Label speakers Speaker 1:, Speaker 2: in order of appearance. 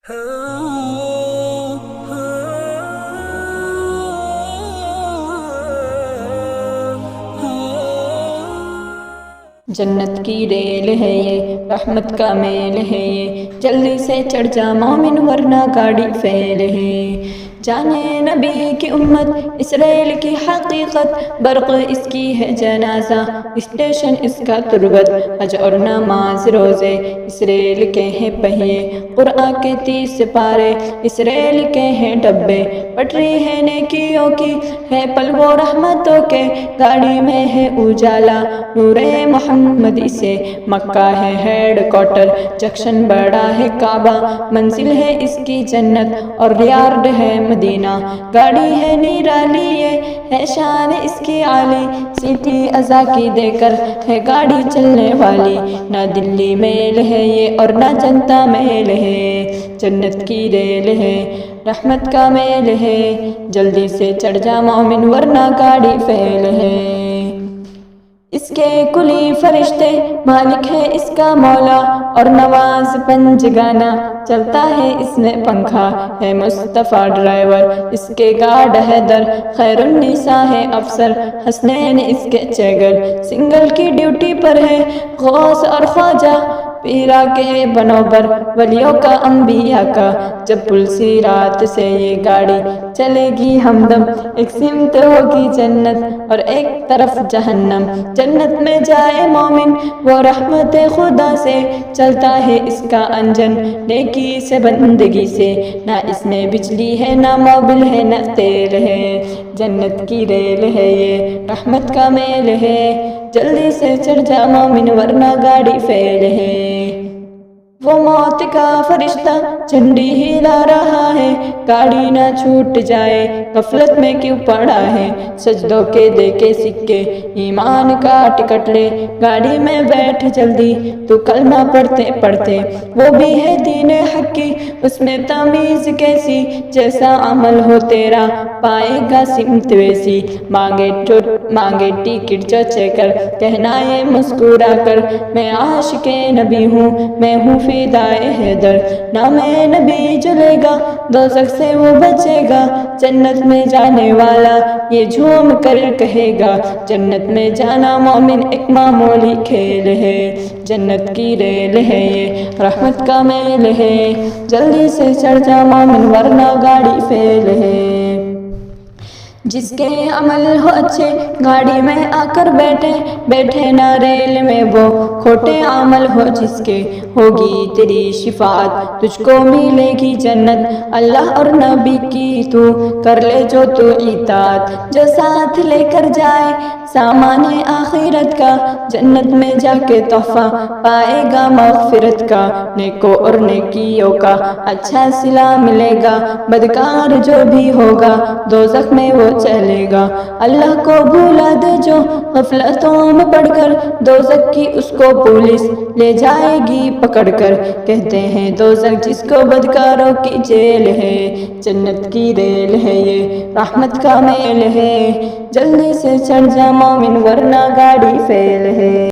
Speaker 1: جنت کی ریل ہے یہ، رحمت کا میل ہے یہ، جلدی سے چڑھ جا مومن ورنہ گاڑی فیل ہے۔ جانے نبی کی امت اس ریل کی حقیقت، برق اس کی ہے جنازہ، اسٹیشن اس کا تربت، حج اور نماز روزے اس ریل کے ہیں پہیے، قرآن کے 30 پارے اس ریل کے ہیں ڈبے، پٹری ہے نیکیوں کی ہے پلو رحمتوں کے، گاڑی میں ہے اجالا نور محمدی سے، مکہ ہے ہیڈ کوارٹر، جنکشن بڑا ہے کعبہ، منزل ہے اس کی جنت اور یارڈ ہے مدینہ، گاڑی ہے نیرالی یہ ہے شان اس کی عالی، سیٹی ازا کی دے کر ہے گاڑی چلنے والی، نہ دلی میل ہے یہ اور نہ جنتا میل ہے، جنت کی ریل ہے رحمت کا میل ہے، جلدی سے چڑھ جا مومن ورنہ گاڑی فیل ہے۔ اس کے کلی فرشتے مالک ہے اس کا مولا، اور نواز پنجگانا چلتا ہے اس میں پنکھا، ہے مصطفیٰ ڈرائیور اس کے گارڈ حیدر، خیر النساء ہے افسر حسنین اس کے چیگر، سنگل کی ڈیوٹی پر ہے غوث اور خواجہ، پیرا کے بنوبر ولیوں کا انبیاء کا، جب پلسی رات سے یہ گاڑی چلے گی ہمدم، ایک سمت ہوگی جنت اور ایک طرف جہنم، جنت میں جائے مومن وہ رحمت خدا سے، چلتا ہے اس کا انجن نیکی سے بندگی سے، نہ اس میں بجلی ہے نہ موبل ہے نہ تیل ہے، جنت کی ریل ہے یہ رحمت کا میل ہے، جلدی سے چڑھ جا مومن ورنہ گاڑی فیل ہے۔ وہ موت کا فرشتہ جھنڈی ہلا رہا ہے، گاڑی نہ چھوٹ جائے غفلت میں کیوں پڑا ہے، سجدوں کے دے کے سکے ایمان کا ٹکٹ لے، گاڑی میں بیٹھ جلدی تو کلمہ پڑھتے پڑھتے، وہ بھی ہے دین حق کی اس میں تمیز کیسی، جیسا عمل ہو تیرا پائے گا سمت ویسی، مانگے ٹکٹ جو چیکر کہنا یہ مسکرا کر، میں عاشق نبی ہوں میں ہوں فدائے حیدر، نام نبی جلے گا دوزخ سے وہ بچے گا، جنت میں جانے والا یہ جھوم کر کہے گا، جنت میں جانا مومن ایک معمولی کھیل ہے، جنت کی ریل ہے یہ رحمت کا میل ہے، جلدی سے چڑھ جا مومن ورنہ گاڑی فیل ہے۔ جس کے عمل ہو اچھے گاڑی میں آ کر بیٹھے نہ ریل میں، وہ کھوٹے عمل ہو جس کے ہوگی تیری شفاعت، تجھ کو ملے گی جنت اللہ اور نبی کی، تو کر لے جو تو اطاعت، جو ساتھ لے کر جائے سامان آخرت کا، جنت میں جا کے تحفہ پائے گا مغفرت کا، نیکوں اور نیکیوں کا اچھا صلہ ملے گا، بدکار جو بھی ہوگا دوزخ میں وہ چلے گا، اللہ کو بھولا دے جو غفلتوں میں پڑھ کر، دوزخ کی اس کو پولیس لے جائے گی پکڑ کر، کہتے ہیں دوزخ جس کو بدکاروں کی جیل ہے، جنت کی ریل ہے یہ رحمت کا میل ہے، جلدی سے چڑھ جا مومن ورنہ گاڑی فیل ہے۔